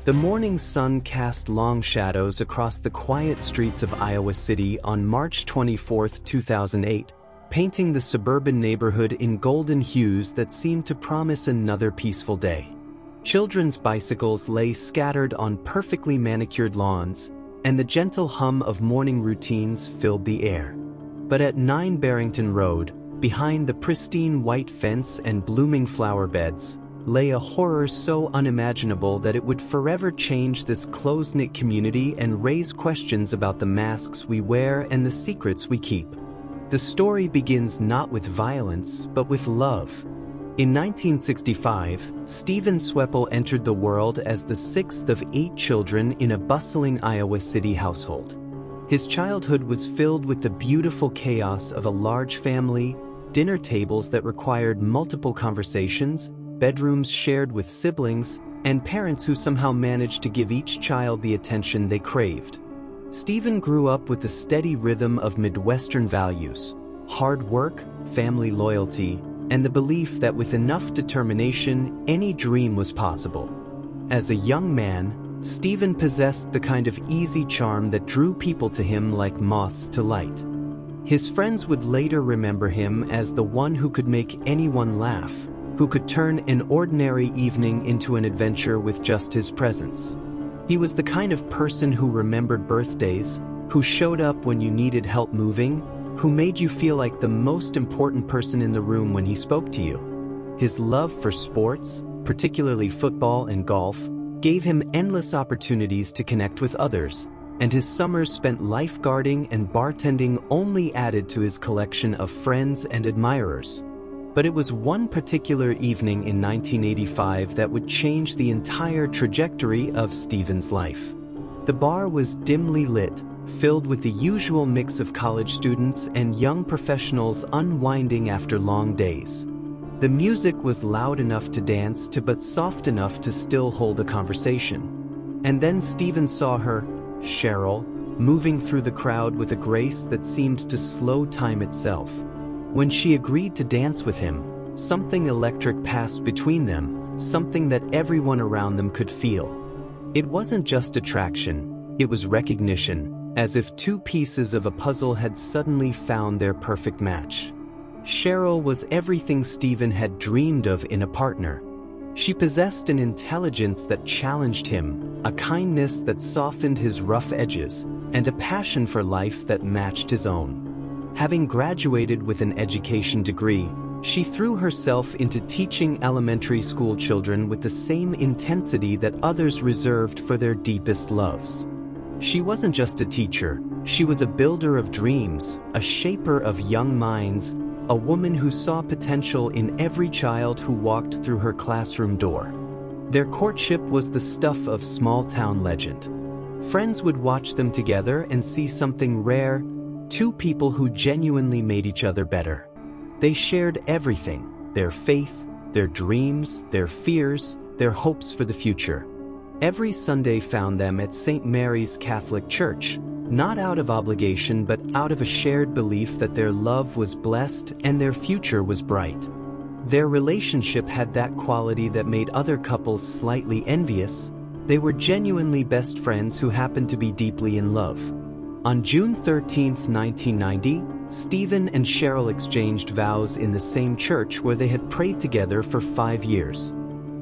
The morning sun cast long shadows across the quiet streets of Iowa City on March 24, 2008, painting the suburban neighborhood in golden hues that seemed to promise another peaceful day. Children's bicycles lay scattered on perfectly manicured lawns, and the gentle hum of morning routines filled the air. But at 9 Barrington Road, behind the pristine white fence and blooming flower beds, lay a horror so unimaginable that it would forever change this close-knit community and raise questions about the masks we wear and the secrets we keep. The story begins not with violence, but with love. In 1965, Steven Sueppel entered the world as the 6th of 8 children in a bustling Iowa City household. His childhood was filled with the beautiful chaos of a large family, dinner tables that required multiple conversations, bedrooms shared with siblings, and parents who somehow managed to give each child the attention they craved. Steven grew up with the steady rhythm of Midwestern values: hard work, family loyalty, and the belief that with enough determination, any dream was possible. As a young man, Steven possessed the kind of easy charm that drew people to him like moths to light. His friends would later remember him as the one who could make anyone laugh, who could turn an ordinary evening into an adventure with just his presence. He was the kind of person who remembered birthdays, who showed up when you needed help moving, who made you feel like the most important person in the room when he spoke to you. His love for sports, particularly football and golf, gave him endless opportunities to connect with others, and his summers spent lifeguarding and bartending only added to his collection of friends and admirers. But it was one particular evening in 1985 that would change the entire trajectory of Steven's life. The bar was dimly lit, filled with the usual mix of college students and young professionals unwinding after long days. The music was loud enough to dance to but soft enough to still hold a conversation. And then Steven saw her, Cheryl, moving through the crowd with a grace that seemed to slow time itself. When she agreed to dance with him, something electric passed between them, something that everyone around them could feel. It wasn't just attraction, it was recognition, as if two pieces of a puzzle had suddenly found their perfect match. Cheryl was everything Steven had dreamed of in a partner. She possessed an intelligence that challenged him, a kindness that softened his rough edges, and a passion for life that matched his own. Having graduated with an education degree, she threw herself into teaching elementary school children with the same intensity that others reserved for their deepest loves. She wasn't just a teacher, she was a builder of dreams, a shaper of young minds, a woman who saw potential in every child who walked through her classroom door. Their courtship was the stuff of small-town legend. Friends would watch them together and see something rare: two people who genuinely made each other better. They shared everything: their faith, their dreams, their fears, their hopes for the future. Every Sunday found them at St. Mary's Catholic Church, not out of obligation but out of a shared belief that their love was blessed and their future was bright. Their relationship had that quality that made other couples slightly envious. They were genuinely best friends who happened to be deeply in love. On June 13, 1990, Steven and Cheryl exchanged vows in the same church where they had prayed together for 5 years.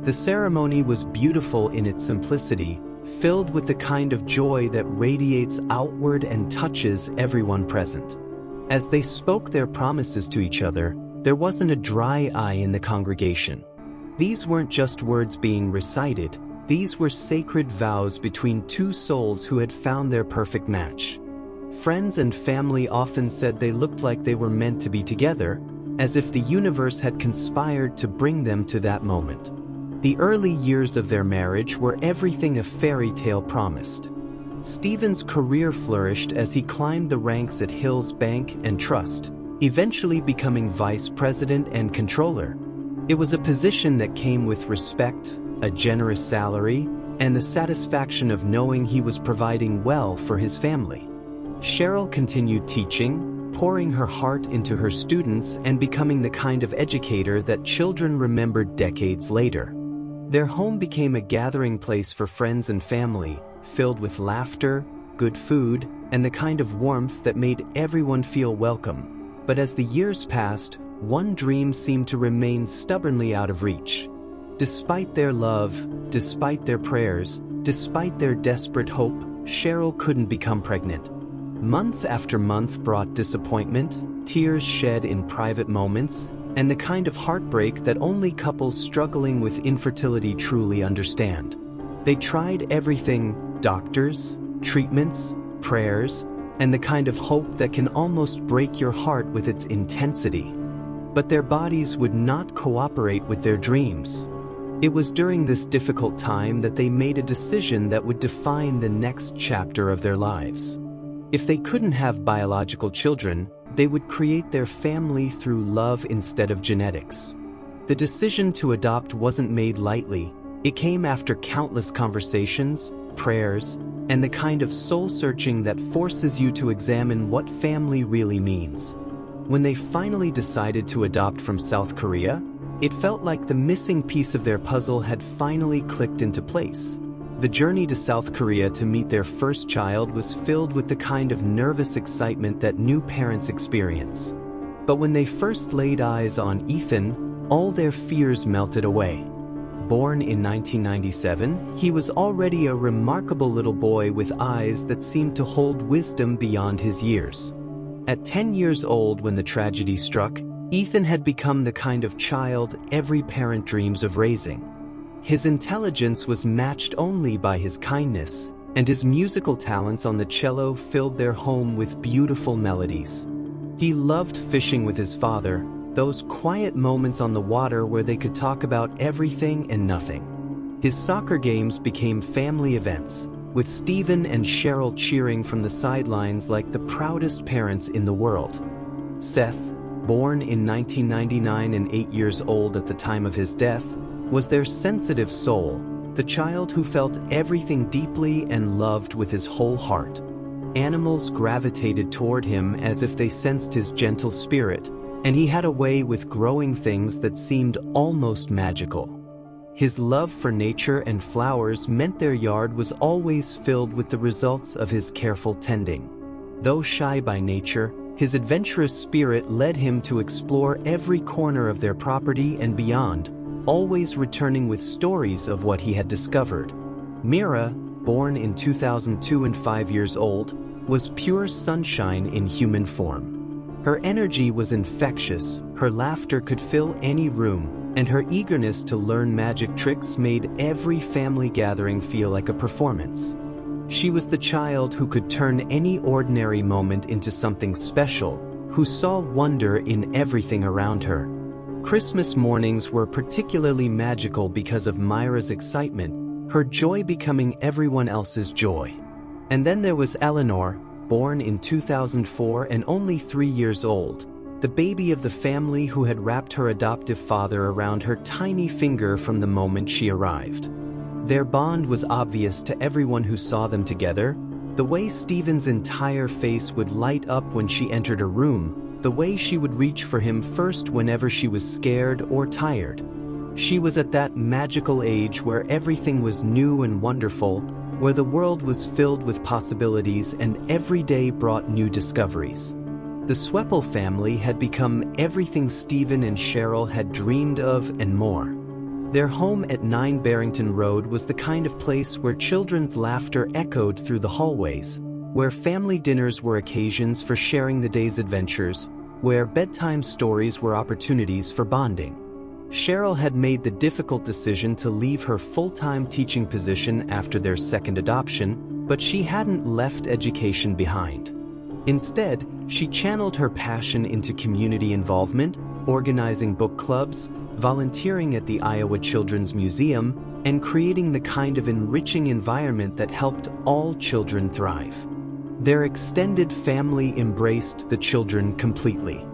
The ceremony was beautiful in its simplicity, filled with the kind of joy that radiates outward and touches everyone present. As they spoke their promises to each other, there wasn't a dry eye in the congregation. These weren't just words being recited, these were sacred vows between two souls who had found their perfect match. Friends and family often said they looked like they were meant to be together, as if the universe had conspired to bring them to that moment. The early years of their marriage were everything a fairy tale promised. Steven's career flourished as he climbed the ranks at Hills Bank and Trust, eventually becoming vice president and controller. It was a position that came with respect, a generous salary, and the satisfaction of knowing he was providing well for his family. Cheryl continued teaching, pouring her heart into her students and becoming the kind of educator that children remembered decades later. Their home became a gathering place for friends and family, filled with laughter, good food, and the kind of warmth that made everyone feel welcome. But as the years passed, one dream seemed to remain stubbornly out of reach. Despite their love, despite their prayers, despite their desperate hope, Cheryl couldn't become pregnant. Month after month brought disappointment, tears shed in private moments, and the kind of heartbreak that only couples struggling with infertility truly understand. They tried everything: doctors, treatments, prayers, and the kind of hope that can almost break your heart with its intensity. But their bodies would not cooperate with their dreams. It was during this difficult time that they made a decision that would define the next chapter of their lives. If they couldn't have biological children, they would create their family through love instead of genetics. The decision to adopt wasn't made lightly. It came after countless conversations, prayers, and the kind of soul-searching that forces you to examine what family really means. When they finally decided to adopt from South Korea, it felt like the missing piece of their puzzle had finally clicked into place. The journey to South Korea to meet their first child was filled with the kind of nervous excitement that new parents experience. But when they first laid eyes on Ethan, all their fears melted away. Born in 1997, he was already a remarkable little boy with eyes that seemed to hold wisdom beyond his years. At 10 years old when the tragedy struck, Ethan had become the kind of child every parent dreams of raising. His intelligence was matched only by his kindness, and his musical talents on the cello filled their home with beautiful melodies. He loved fishing with his father, those quiet moments on the water where they could talk about everything and nothing. His soccer games became family events, with Steven and Cheryl cheering from the sidelines like the proudest parents in the world. Seth, born in 1999 and 8 years old at the time of his death, was their sensitive soul, the child who felt everything deeply and loved with his whole heart. Animals gravitated toward him as if they sensed his gentle spirit, and he had a way with growing things that seemed almost magical. His love for nature and flowers meant their yard was always filled with the results of his careful tending. Though shy by nature, his adventurous spirit led him to explore every corner of their property and beyond, always returning with stories of what he had discovered. Mira, born in 2002 and 5 years old, was pure sunshine in human form. Her energy was infectious, her laughter could fill any room, and her eagerness to learn magic tricks made every family gathering feel like a performance. She was the child who could turn any ordinary moment into something special, who saw wonder in everything around her. Christmas mornings were particularly magical because of Myra's excitement, her joy becoming everyone else's joy. And then there was Eleanor, born in 2004 and only 3 years old, the baby of the family who had wrapped her adoptive father around her tiny finger from the moment she arrived. Their bond was obvious to everyone who saw them together. The way Steven's entire face would light up when she entered a room, the way she would reach for him first whenever she was scared or tired. She was at that magical age where everything was new and wonderful, where the world was filled with possibilities and every day brought new discoveries. The Sueppel family had become everything Steven and Cheryl had dreamed of and more. Their home at 9 Barrington Road was the kind of place where children's laughter echoed through the hallways, where family dinners were occasions for sharing the day's adventures, where bedtime stories were opportunities for bonding. Cheryl had made the difficult decision to leave her full-time teaching position after their second adoption, but she hadn't left education behind. Instead, she channeled her passion into community involvement, organizing book clubs, volunteering at the Iowa Children's Museum, and creating the kind of enriching environment that helped all children thrive. Their extended family embraced the children completely.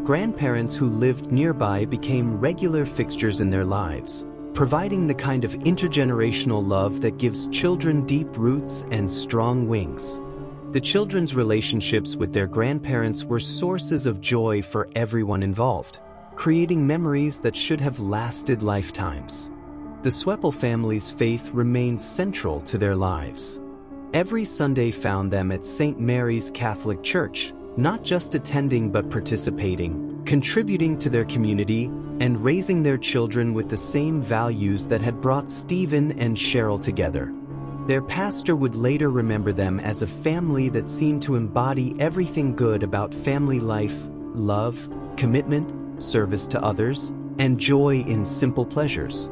Grandparents who lived nearby became regular fixtures in their lives, providing the kind of intergenerational love that gives children deep roots and strong wings. The children's relationships with their grandparents were sources of joy for everyone involved, creating memories that should have lasted lifetimes. the Sueppel family's faith remained central to their lives. Every Sunday found them at St. Mary's Catholic Church, not just attending but participating, contributing to their community, and raising their children with the same values that had brought Steven and Cheryl together. Their pastor would later remember them as a family that seemed to embody everything good about family life: love, commitment, service to others, and joy in simple pleasures.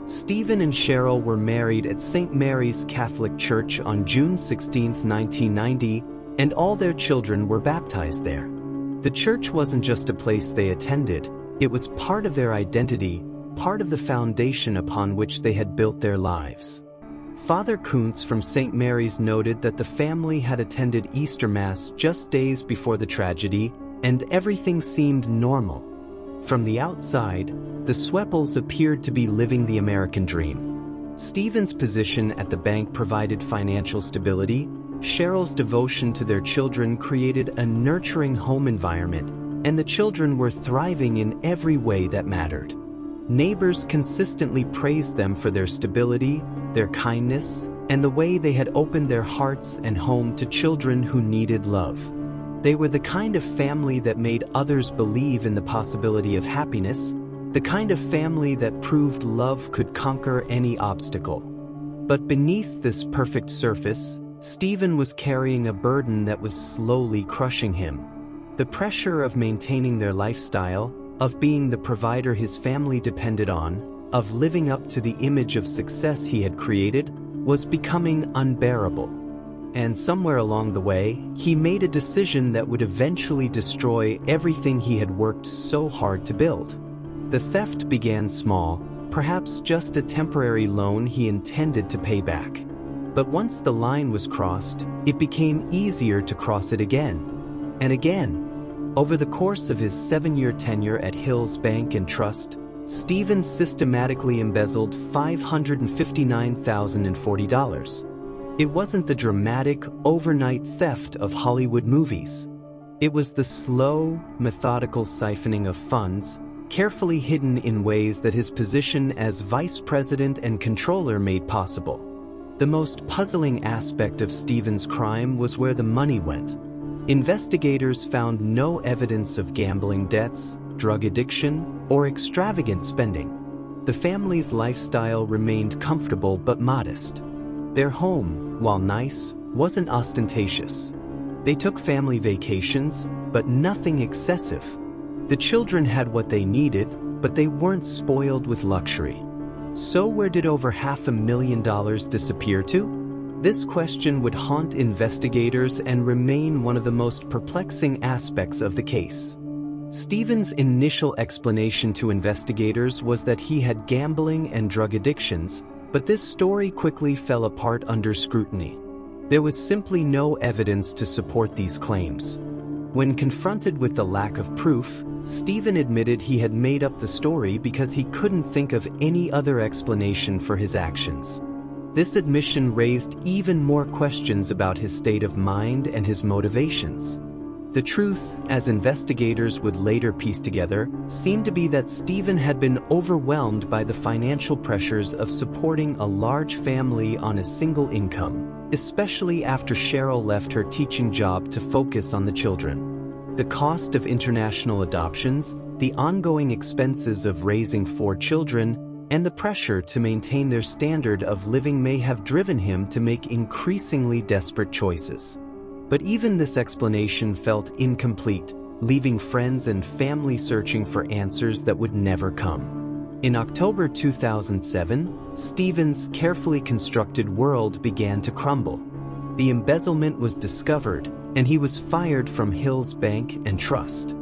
Steven and Cheryl were married at St. Mary's Catholic Church on June 16, 1990, and all their children were baptized there. The church wasn't just a place they attended, it was part of their identity, part of the foundation upon which they had built their lives. Father Kuntz from St. Mary's noted that the family had attended Easter Mass just days before the tragedy, and everything seemed normal. From the outside, the Sueppels appeared to be living the American dream. Steven's position at the bank provided financial stability. Cheryl's devotion to their children created a nurturing home environment, and the children were thriving in every way that mattered. Neighbors consistently praised them for their stability, their kindness, and the way they had opened their hearts and home to children who needed love. They were the kind of family that made others believe in the possibility of happiness, the kind of family that proved love could conquer any obstacle. But beneath this perfect surface, Steven was carrying a burden that was slowly crushing him. The pressure of maintaining their lifestyle, of being the provider his family depended on, of living up to the image of success he had created, was becoming unbearable. And somewhere along the way, he made a decision that would eventually destroy everything he had worked so hard to build. The theft began small, perhaps just a temporary loan he intended to pay back. But once the line was crossed, it became easier to cross it again and again. Over the course of his 7-year tenure at Hills Bank and Trust, Steven systematically embezzled $559,040. It wasn't the dramatic, overnight theft of Hollywood movies. It was the slow, methodical siphoning of funds, carefully hidden in ways that his position as vice president and controller made possible. The most puzzling aspect of Steven's crime was where the money went. Investigators found no evidence of gambling debts, drug addiction, or extravagant spending. The family's lifestyle remained comfortable but modest. Their home, while nice, wasn't ostentatious. They took family vacations, but nothing excessive. The children had what they needed, but they weren't spoiled with luxury. So where did over $500,000 disappear to? This question would haunt investigators and remain one of the most perplexing aspects of the case. Steven's initial explanation to investigators was that he had gambling and drug addictions, but this story quickly fell apart under scrutiny. There was simply no evidence to support these claims. When confronted with the lack of proof, Steven admitted he had made up the story because he couldn't think of any other explanation for his actions. This admission raised even more questions about his state of mind and his motivations. The truth, as investigators would later piece together, seemed to be that Steven had been overwhelmed by the financial pressures of supporting a large family on a single income, especially after Cheryl left her teaching job to focus on the children. The cost of international adoptions, the ongoing expenses of raising 4 children, and the pressure to maintain their standard of living may have driven him to make increasingly desperate choices. But even this explanation felt incomplete, leaving friends and family searching for answers that would never come. In October 2007, Steven's carefully constructed world began to crumble. The embezzlement was discovered, and he was fired from Hills Bank and Trust.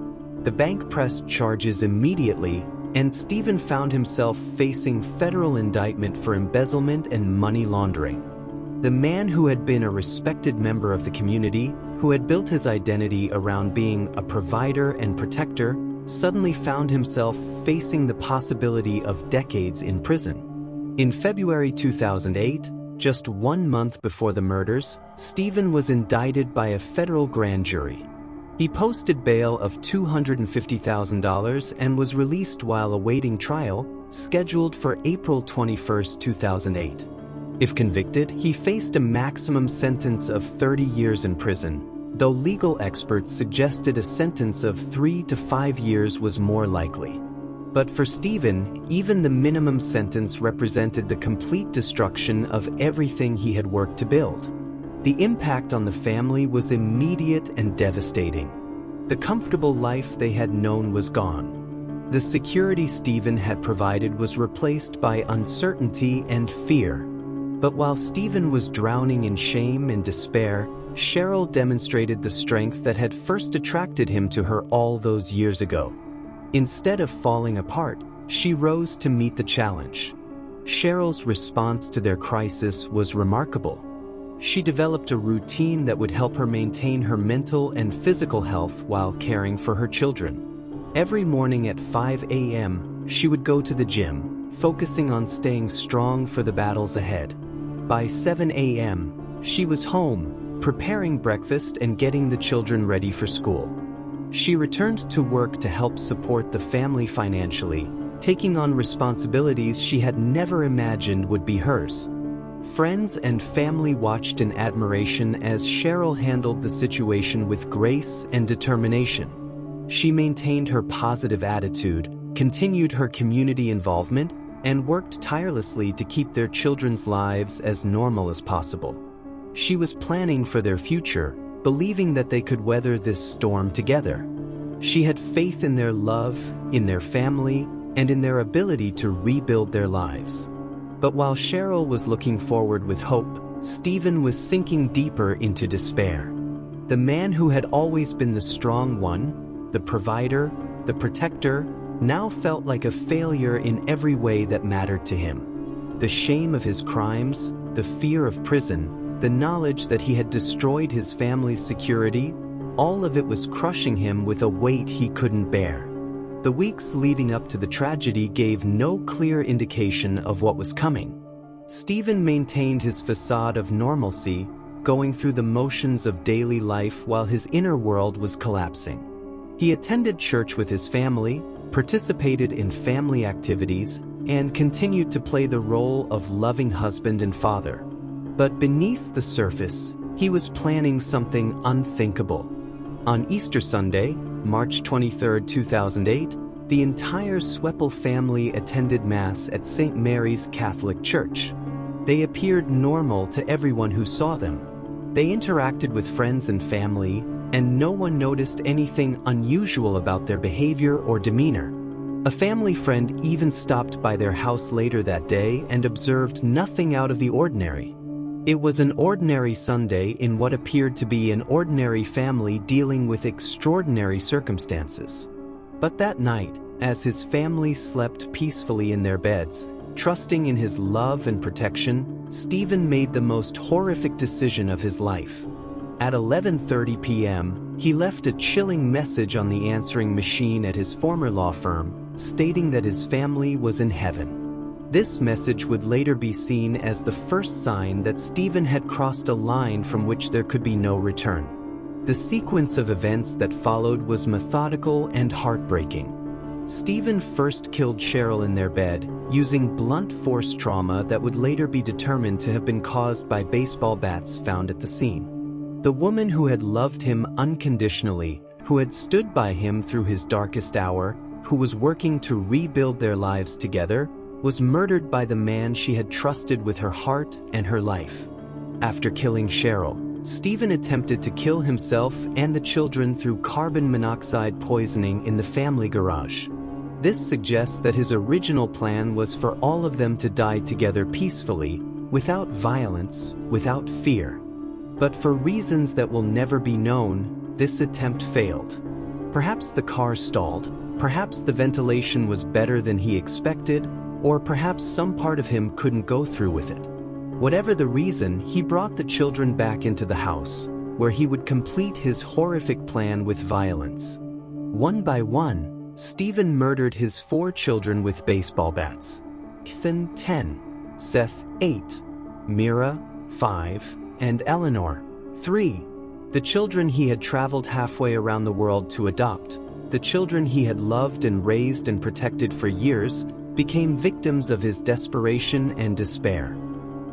The bank pressed charges immediately, and Steven found himself facing federal indictment for embezzlement and money laundering. The man who had been a respected member of the community, who had built his identity around being a provider and protector, suddenly found himself facing the possibility of decades in prison. In February 2008, just 1 month before the murders, Steven was indicted by a federal grand jury. He posted bail of $250,000 and was released while awaiting trial, scheduled for April 21, 2008. If convicted, he faced a maximum sentence of 30 years in prison, though legal experts suggested a sentence of 3 to 5 years was more likely. But for Steven, even the minimum sentence represented the complete destruction of everything he had worked to build. The impact on the family was immediate and devastating. The comfortable life they had known was gone. The security Steven had provided was replaced by uncertainty and fear. But while Steven was drowning in shame and despair, Cheryl demonstrated the strength that had first attracted him to her all those years ago. Instead of falling apart, she rose to meet the challenge. Cheryl's response to their crisis was remarkable. She developed a routine that would help her maintain her mental and physical health while caring for her children. Every morning at 5 a.m., she would go to the gym, focusing on staying strong for the battles ahead. By 7 a.m., she was home, preparing breakfast and getting the children ready for school. She returned to work to help support the family financially, taking on responsibilities she had never imagined would be hers. Friends and family watched in admiration as Cheryl handled the situation with grace and determination. She maintained her positive attitude, continued her community involvement, and worked tirelessly to keep their children's lives as normal as possible. She was planning for their future, believing that they could weather this storm together. She had faith in their love, in their family, and in their ability to rebuild their lives. But while Cheryl was looking forward with hope, Steven was sinking deeper into despair. The man who had always been the strong one, the provider, the protector, now felt like a failure in every way that mattered to him. The shame of his crimes, the fear of prison, the knowledge that he had destroyed his family's security, all of it was crushing him with a weight he couldn't bear. The weeks leading up to the tragedy gave no clear indication of what was coming. Steven maintained his facade of normalcy, going through the motions of daily life while his inner world was collapsing. He attended church with his family, participated in family activities, and continued to play the role of loving husband and father. But beneath the surface, he was planning something unthinkable. On Easter Sunday, March 23, 2008, the entire Sueppel family attended Mass at St. Mary's Catholic Church. They appeared normal to everyone who saw them. They interacted with friends and family, and no one noticed anything unusual about their behavior or demeanor. A family friend even stopped by their house later that day and observed nothing out of the ordinary. It was an ordinary Sunday in what appeared to be an ordinary family dealing with extraordinary circumstances. But that night, as his family slept peacefully in their beds, trusting in his love and protection, Steven made the most horrific decision of his life. At 11:30 p.m., he left a chilling message on the answering machine at his former law firm, stating that his family was in heaven. This message would later be seen as the first sign that Steven had crossed a line from which there could be no return. The sequence of events that followed was methodical and heartbreaking. Steven first killed Cheryl in their bed, using blunt force trauma that would later be determined to have been caused by baseball bats found at the scene. The woman who had loved him unconditionally, who had stood by him through his darkest hour, who was working to rebuild their lives together, was murdered by the man she had trusted with her heart and her life. After killing Cheryl, Steven attempted to kill himself and the children through carbon monoxide poisoning in the family garage. This suggests that his original plan was for all of them to die together peacefully, without violence, without fear. But for reasons that will never be known, this attempt failed. Perhaps the car stalled, perhaps the ventilation was better than he expected, or perhaps some part of him couldn't go through with it. Whatever the reason, he brought the children back into the house, where he would complete his horrific plan with violence. One by one, Steven murdered his 4 children with baseball bats. Ethan, 10, Seth, 8, Mira, 5, and Eleanor, 3. The children he had traveled halfway around the world to adopt, the children he had loved and raised and protected for years, became victims of his desperation and despair.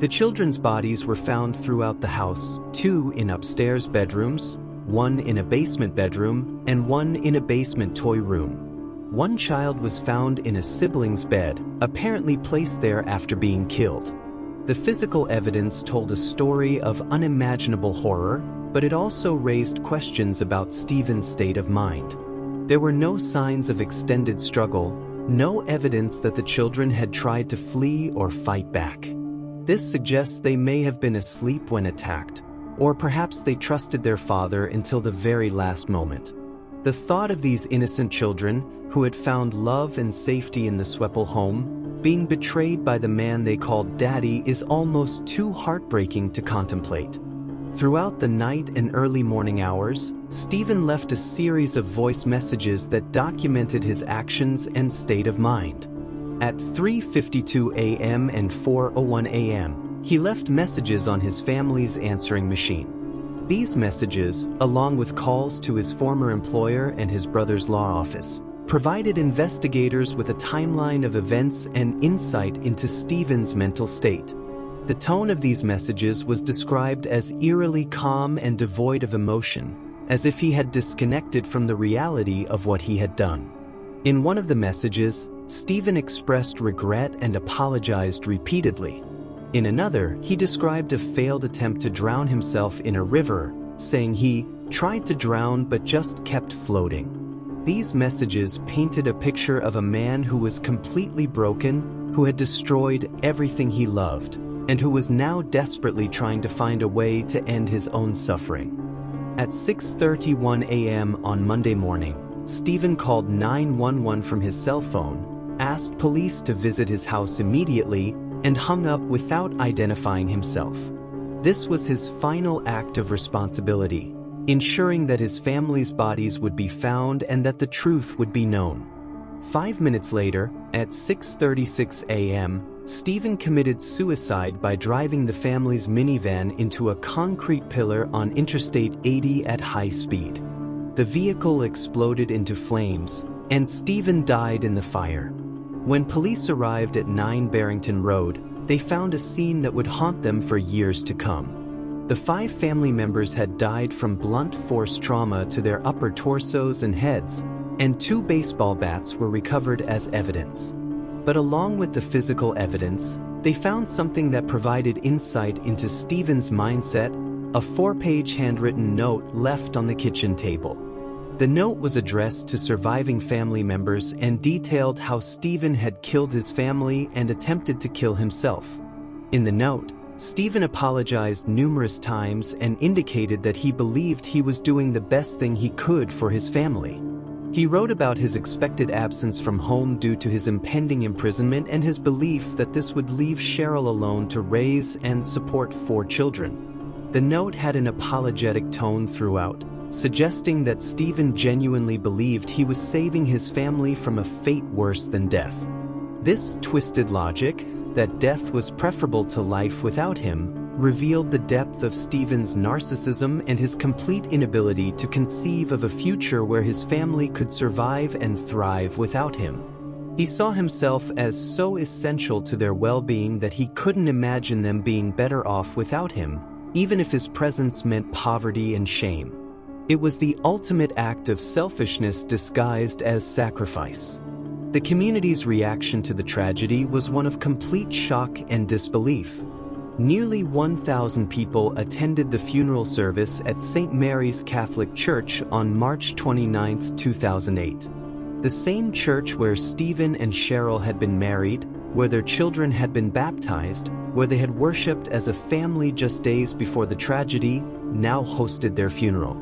The children's bodies were found throughout the house, 2 in upstairs bedrooms, 1 in a basement bedroom, and 1 in a basement toy room. 1 child was found in a sibling's bed, apparently placed there after being killed. The physical evidence told a story of unimaginable horror, but it also raised questions about Steven's state of mind. There were no signs of extended struggle, no evidence that the children had tried to flee or fight back. This suggests they may have been asleep when attacked, or perhaps they trusted their father until the very last moment. The thought of these innocent children, who had found love and safety in the Sueppel home, being betrayed by the man they called Daddy is almost too heartbreaking to contemplate. Throughout the night and early morning hours, Steven left a series of voice messages that documented his actions and state of mind. At 3:52 a.m. and 4:01 a.m., he left messages on his family's answering machine. These messages, along with calls to his former employer and his brother's law office, provided investigators with a timeline of events and insight into Steven's mental state. The tone of these messages was described as eerily calm and devoid of emotion, as if he had disconnected from the reality of what he had done. In one of the messages, Steven expressed regret and apologized repeatedly. In another, he described a failed attempt to drown himself in a river, saying he tried to drown but just kept floating. These messages painted a picture of a man who was completely broken, who had destroyed everything he loved, and who was now desperately trying to find a way to end his own suffering. At 6:31 a.m. on Monday morning, Steven called 911 from his cell phone, asked police to visit his house immediately, and hung up without identifying himself. This was his final act of responsibility, ensuring that his family's bodies would be found and that the truth would be known. 5 minutes later, at 6:36 a.m., Steven committed suicide by driving the family's minivan into a concrete pillar on Interstate 80 at high speed. The vehicle exploded into flames, and Steven died in the fire. When police arrived at 9 Barrington Road, they found a scene that would haunt them for years to come. The 5 family members had died from blunt force trauma to their upper torsos and heads, and 2 baseball bats were recovered as evidence. But along with the physical evidence, they found something that provided insight into Steven's mindset, a 4-page handwritten note left on the kitchen table. The note was addressed to surviving family members and detailed how Steven had killed his family and attempted to kill himself. In the note, Steven apologized numerous times and indicated that he believed he was doing the best thing he could for his family. He wrote about his expected absence from home due to his impending imprisonment and his belief that this would leave Cheryl alone to raise and support 4 children. The note had an apologetic tone throughout, suggesting that Steven genuinely believed he was saving his family from a fate worse than death. This twisted logic, that death was preferable to life without him, revealed the depth of Steven's narcissism and his complete inability to conceive of a future where his family could survive and thrive without him. He saw himself as so essential to their well-being that he couldn't imagine them being better off without him, even if his presence meant poverty and shame. It was the ultimate act of selfishness disguised as sacrifice. The community's reaction to the tragedy was one of complete shock and disbelief. Nearly 1,000 people attended the funeral service at St. Mary's Catholic Church on March 29, 2008. The same church where Steven and Cheryl had been married, where their children had been baptized, where they had worshipped as a family just days before the tragedy, now hosted their funeral.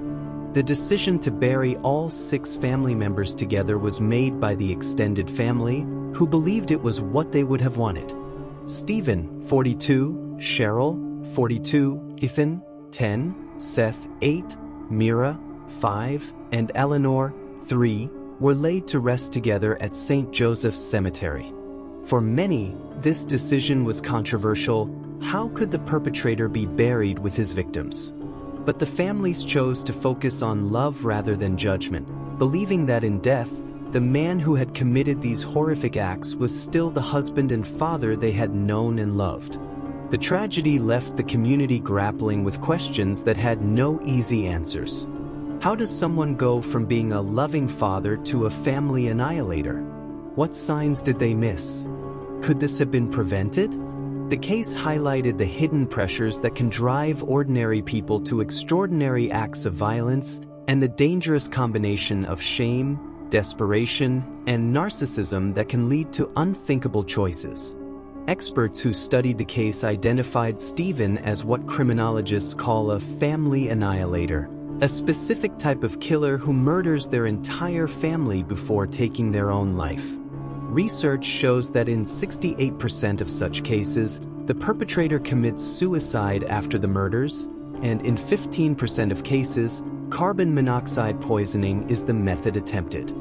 The decision to bury all 6 family members together was made by the extended family, who believed it was what they would have wanted. Steven, 42, Cheryl, 42, Ethan, 10, Seth, 8, Mira, 5, and Eleanor, 3, were laid to rest together at St. Joseph's Cemetery. For many, this decision was controversial. How could the perpetrator be buried with his victims? But the families chose to focus on love rather than judgment, believing that in death, the man who had committed these horrific acts was still the husband and father they had known and loved. The tragedy left the community grappling with questions that had no easy answers. How does someone go from being a loving father to a family annihilator? What signs did they miss? Could this have been prevented? The case highlighted the hidden pressures that can drive ordinary people to extraordinary acts of violence and the dangerous combination of shame, desperation, and narcissism that can lead to unthinkable choices. Experts who studied the case identified Steven as what criminologists call a family annihilator, a specific type of killer who murders their entire family before taking their own life. Research shows that in 68% of such cases, the perpetrator commits suicide after the murders, and in 15% of cases, carbon monoxide poisoning is the method attempted.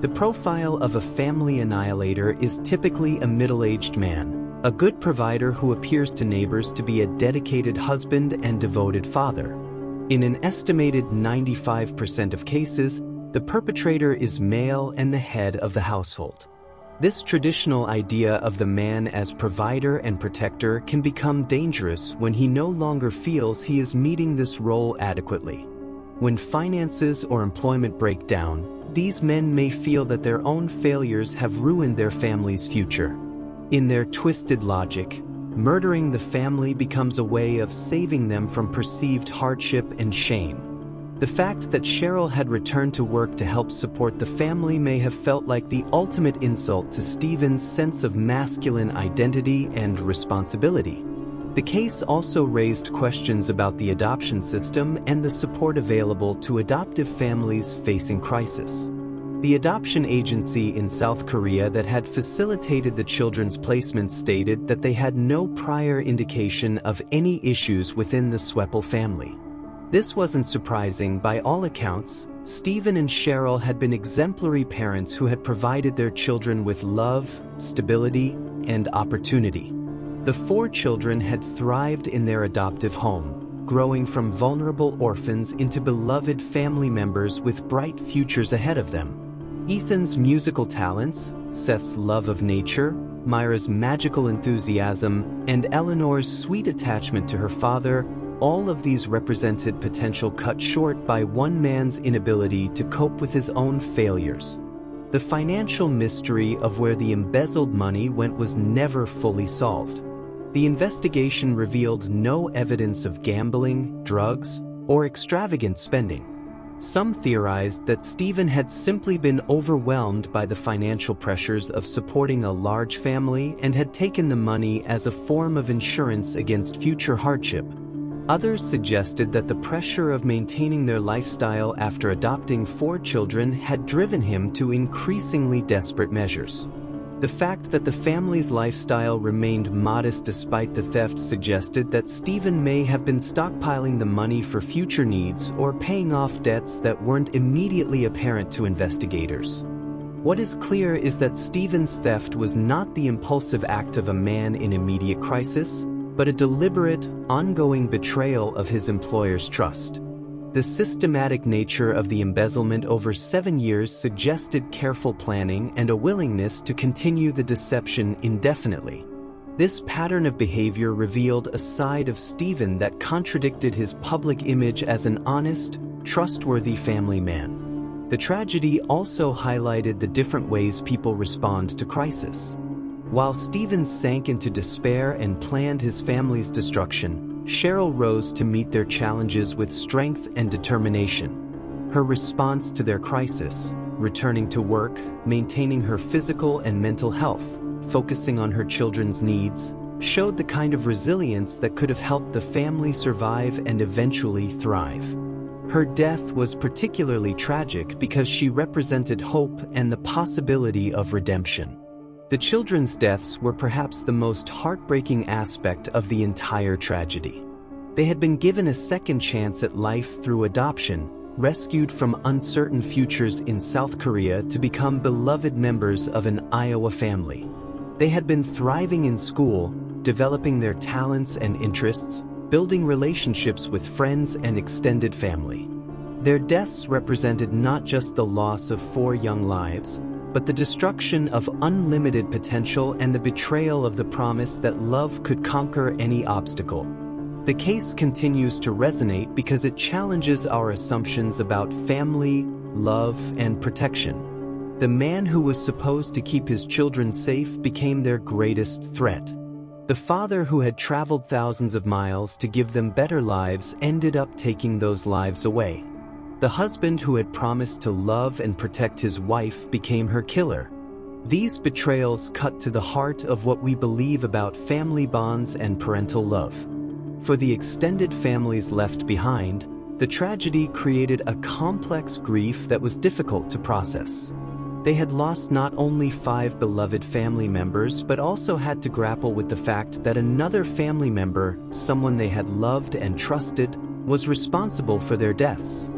The profile of a family annihilator is typically a middle-aged man, a good provider who appears to neighbors to be a dedicated husband and devoted father. In an estimated 95% of cases, the perpetrator is male and the head of the household. This traditional idea of the man as provider and protector can become dangerous when he no longer feels he is meeting this role adequately. When finances or employment break down, these men may feel that their own failures have ruined their family's future. In their twisted logic, murdering the family becomes a way of saving them from perceived hardship and shame. The fact that Cheryl had returned to work to help support the family may have felt like the ultimate insult to Steven's sense of masculine identity and responsibility. The case also raised questions about the adoption system and the support available to adoptive families facing crisis. The adoption agency in South Korea that had facilitated the children's placement stated that they had no prior indication of any issues within the Sueppel family. This wasn't surprising. By all accounts, Steven and Cheryl had been exemplary parents who had provided their children with love, stability, and opportunity. The 4 children had thrived in their adoptive home, growing from vulnerable orphans into beloved family members with bright futures ahead of them. Ethan's musical talents, Seth's love of nature, Myra's magical enthusiasm, and Eleanor's sweet attachment to her father, all of these represented potential cut short by one man's inability to cope with his own failures. The financial mystery of where the embezzled money went was never fully solved. The investigation revealed no evidence of gambling, drugs, or extravagant spending. Some theorized that Steven had simply been overwhelmed by the financial pressures of supporting a large family and had taken the money as a form of insurance against future hardship. Others suggested that the pressure of maintaining their lifestyle after adopting 4 children had driven him to increasingly desperate measures. The fact that the family's lifestyle remained modest despite the theft suggested that Steven may have been stockpiling the money for future needs or paying off debts that weren't immediately apparent to investigators. What is clear is that Steven's theft was not the impulsive act of a man in immediate crisis, but a deliberate, ongoing betrayal of his employer's trust. The systematic nature of the embezzlement over 7 years suggested careful planning and a willingness to continue the deception indefinitely. This pattern of behavior revealed a side of Steven that contradicted his public image as an honest, trustworthy family man. The tragedy also highlighted the different ways people respond to crisis. While Steven sank into despair and planned his family's destruction, Cheryl rose to meet their challenges with strength and determination. Her response to their crisis, returning to work, maintaining her physical and mental health, focusing on her children's needs, showed the kind of resilience that could have helped the family survive and eventually thrive. Her death was particularly tragic because she represented hope and the possibility of redemption. The children's deaths were perhaps the most heartbreaking aspect of the entire tragedy. They had been given a second chance at life through adoption, rescued from uncertain futures in South Korea to become beloved members of an Iowa family. They had been thriving in school, developing their talents and interests, building relationships with friends and extended family. Their deaths represented not just the loss of 4 young lives, but the destruction of unlimited potential and the betrayal of the promise that love could conquer any obstacle. The case continues to resonate because it challenges our assumptions about family, love, and protection. The man who was supposed to keep his children safe became their greatest threat. The father who had traveled thousands of miles to give them better lives ended up taking those lives away. The husband who had promised to love and protect his wife became her killer. These betrayals cut to the heart of what we believe about family bonds and parental love. For the extended families left behind, the tragedy created a complex grief that was difficult to process. They had lost not only 5 beloved family members but also had to grapple with the fact that another family member, someone they had loved and trusted, was responsible for their deaths.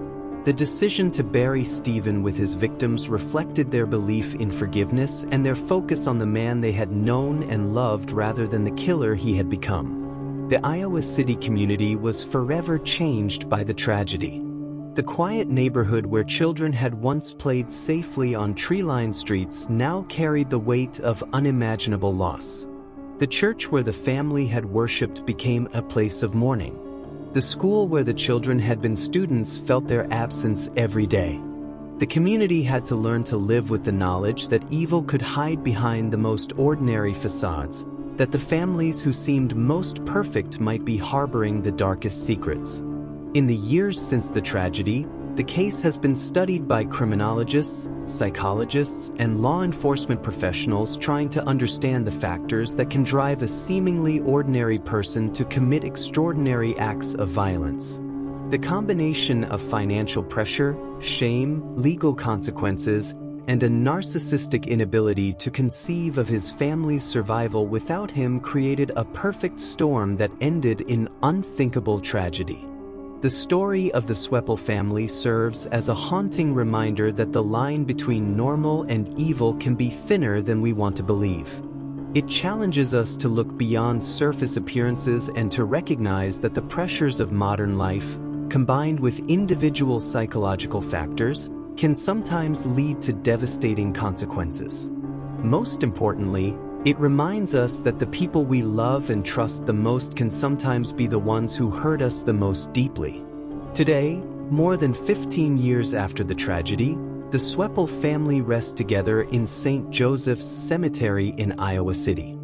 The decision to bury Steven with his victims reflected their belief in forgiveness and their focus on the man they had known and loved rather than the killer he had become. The Iowa City community was forever changed by the tragedy. The quiet neighborhood where children had once played safely on tree-lined streets now carried the weight of unimaginable loss. The church where the family had worshipped became a place of mourning. The school where the children had been students felt their absence every day. The community had to learn to live with the knowledge that evil could hide behind the most ordinary facades, that the families who seemed most perfect might be harboring the darkest secrets. In the years since the tragedy, the case has been studied by criminologists, psychologists, and law enforcement professionals trying to understand the factors that can drive a seemingly ordinary person to commit extraordinary acts of violence. The combination of financial pressure, shame, legal consequences, and a narcissistic inability to conceive of his family's survival without him created a perfect storm that ended in unthinkable tragedy. The story of the Sueppel family serves as a haunting reminder that the line between normal and evil can be thinner than we want to believe. It challenges us to look beyond surface appearances and to recognize that the pressures of modern life, combined with individual psychological factors, can sometimes lead to devastating consequences. Most importantly, it reminds us that the people we love and trust the most can sometimes be the ones who hurt us the most deeply. Today, more than 15 years after the tragedy, the Sueppel family rests together in St. Joseph's Cemetery in Iowa City.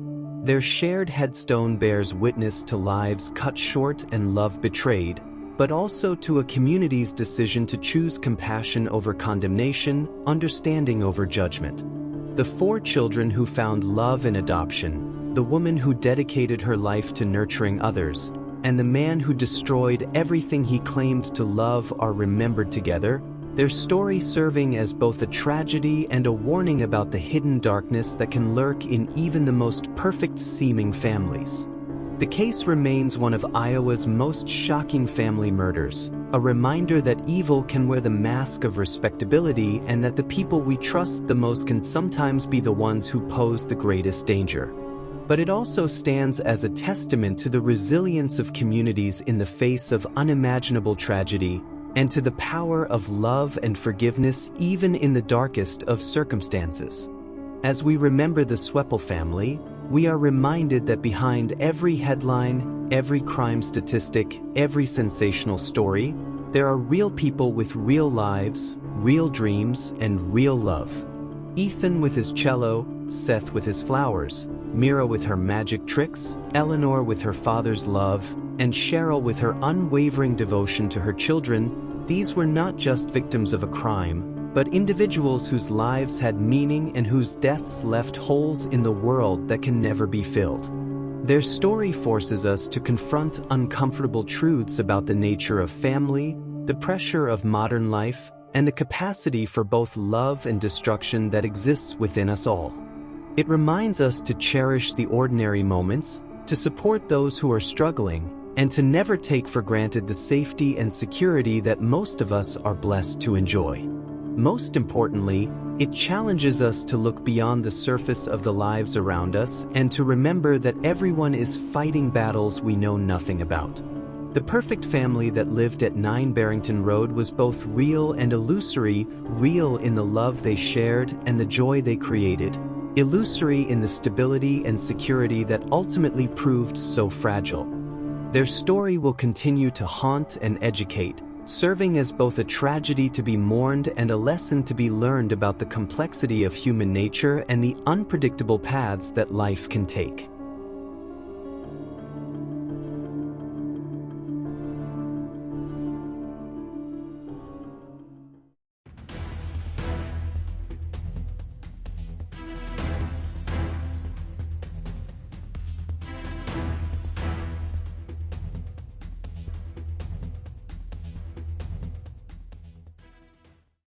Their shared headstone bears witness to lives cut short and love betrayed, but also to a community's decision to choose compassion over condemnation, understanding over judgment. The 4 children who found love in adoption, the woman who dedicated her life to nurturing others, and the man who destroyed everything he claimed to love are remembered together, their story serving as both a tragedy and a warning about the hidden darkness that can lurk in even the most perfect-seeming families. The case remains one of Iowa's most shocking family murders, a reminder that evil can wear the mask of respectability and that the people we trust the most can sometimes be the ones who pose the greatest danger. But it also stands as a testament to the resilience of communities in the face of unimaginable tragedy and to the power of love and forgiveness even in the darkest of circumstances. As we remember the Sueppel family, we are reminded that behind every headline, every crime statistic, every sensational story, there are real people with real lives, real dreams, and real love. Ethan with his cello, Seth with his flowers, Mira with her magic tricks, Eleanor with her father's love, and Cheryl with her unwavering devotion to her children, these were not just victims of a crime, but individuals whose lives had meaning and whose deaths left holes in the world that can never be filled. Their story forces us to confront uncomfortable truths about the nature of family, the pressure of modern life, and the capacity for both love and destruction that exists within us all. It reminds us to cherish the ordinary moments, to support those who are struggling, and to never take for granted the safety and security that most of us are blessed to enjoy. Most importantly, it challenges us to look beyond the surface of the lives around us and to remember that everyone is fighting battles we know nothing about. The perfect family that lived at 9 Barrington Road was both real and illusory, real in the love they shared and the joy they created, illusory in the stability and security that ultimately proved so fragile. Their story will continue to haunt and educate, serving as both a tragedy to be mourned and a lesson to be learned about the complexity of human nature and the unpredictable paths that life can take.